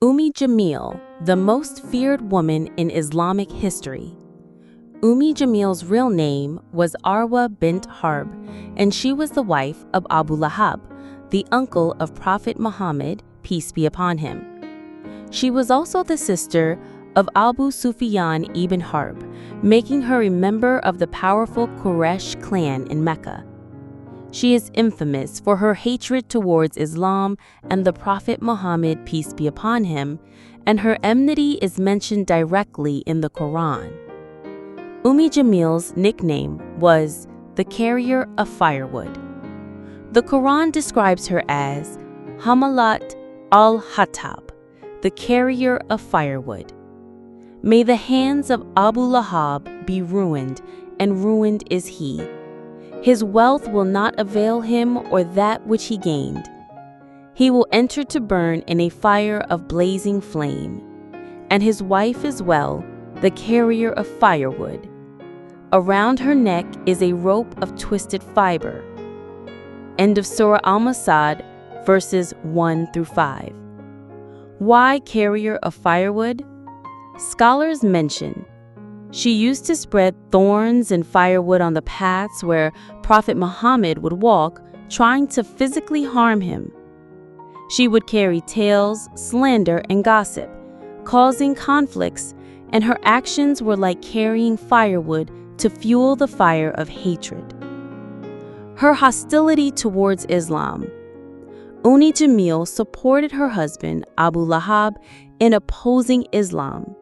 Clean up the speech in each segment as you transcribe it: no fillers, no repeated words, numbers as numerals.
Umme Jamil, the most feared woman in Islamic history. Umme Jamil's real name was Arwa bint Harb, and she was the wife of Abu Lahab, the uncle of Prophet Muhammad, peace be upon him. She was also the sister of Abu Sufyan ibn Harb, making her a member of the powerful Quraysh clan in Mecca. She is infamous for her hatred towards Islam and the Prophet Muhammad, peace be upon him, and her enmity is mentioned directly in the Quran. Umme Jamil's nickname was the carrier of firewood. The Quran describes her as Hamalat al-Hatab, the carrier of firewood. May the hands of Abu Lahab be ruined, and ruined is he. His wealth will not avail him or that which he gained. He will enter to burn in a fire of blazing flame, and his wife as well, the carrier of firewood. Around her neck is a rope of twisted fiber. End of Surah Al-Masad, verses 1 through 5. Why carrier of firewood? Scholars mention she used to spread thorns and firewood on the paths where Prophet Muhammad would walk, trying to physically harm him. She would carry tales, slander, and gossip, causing conflicts, and her actions were like carrying firewood to fuel the fire of hatred. Her hostility towards Islam. Umme Jamil supported her husband, Abu Lahab, in opposing Islam.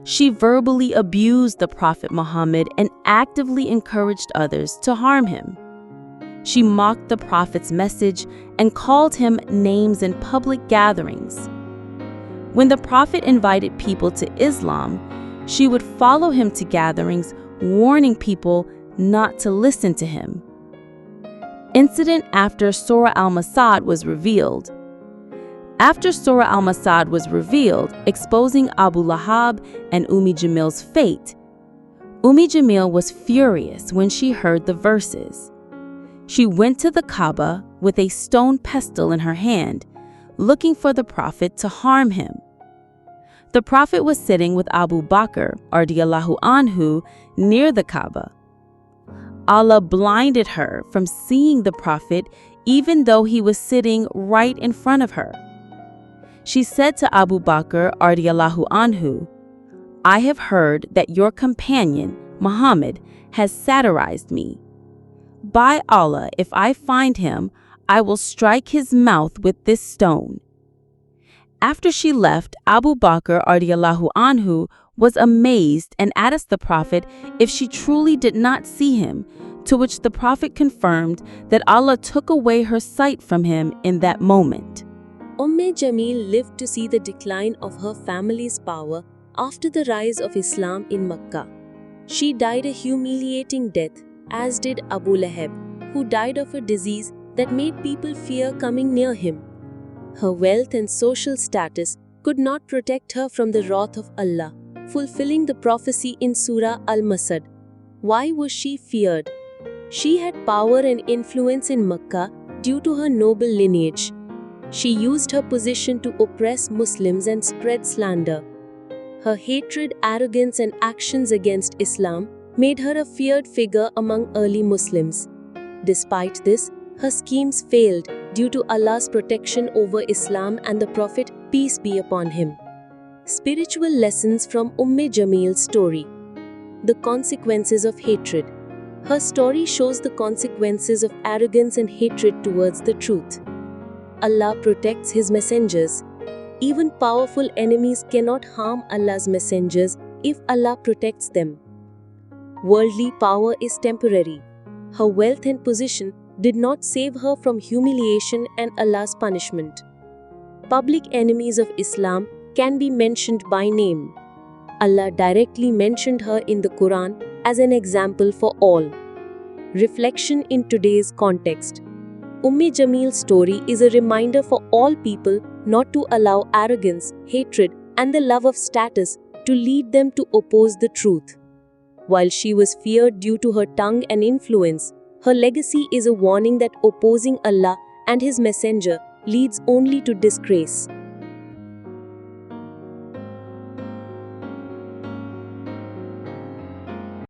She verbally abused the Prophet Muhammad and actively encouraged others to harm him. She mocked the Prophet's message and called him names in public gatherings. When the Prophet invited people to Islam, she would follow him to gatherings, warning people not to listen to him. Incident after Surah Al-Masad was revealed. After Surah Al-Masad was revealed, exposing Abu Lahab and Umme Jamil's fate, Umme Jamil was furious when she heard the verses. She went to the Kaaba with a stone pestle in her hand, looking for the Prophet to harm him. The Prophet was sitting with Abu Bakr radiallahu anhu near the Kaaba. Allah blinded her from seeing the Prophet even though he was sitting right in front of her. She said to Abu Bakr radiallahu anhu, "I have heard that your companion, Muhammad, has satirized me. By Allah, if I find him, I will strike his mouth with this stone." After she left, Abu Bakr radiallahu anhu was amazed and asked the Prophet if she truly did not see him, to which the Prophet confirmed that Allah took away her sight from him in that moment. Umme Jamil lived to see the decline of her family's power after the rise of Islam in Makkah. She died a humiliating death, as did Abu Lahab, who died of a disease that made people fear coming near him. Her wealth and social status could not protect her from the wrath of Allah, fulfilling the prophecy in Surah Al-Masad. Why was she feared? She had power and influence in Makkah due to her noble lineage. She used her position to oppress Muslims and spread slander. Her hatred, arrogance, and actions against Islam made her a feared figure among early Muslims. Despite this, her schemes failed due to Allah's protection over Islam and the Prophet, peace be upon him. Spiritual lessons from Umme Jamil's story. The consequences of hatred. Her story shows the consequences of arrogance and hatred towards the truth. Allah protects His messengers. Even powerful enemies cannot harm Allah's messengers if Allah protects them. Worldly power is temporary. Her wealth and position did not save her from humiliation and Allah's punishment. Public enemies of Islam can be mentioned by name. Allah directly mentioned her in the Quran as an example for all. Reflection in today's context. Umme Jamil's story is a reminder for all people not to allow arrogance, hatred, and the love of status to lead them to oppose the truth. While she was feared due to her tongue and influence, her legacy is a warning that opposing Allah and His Messenger leads only to disgrace.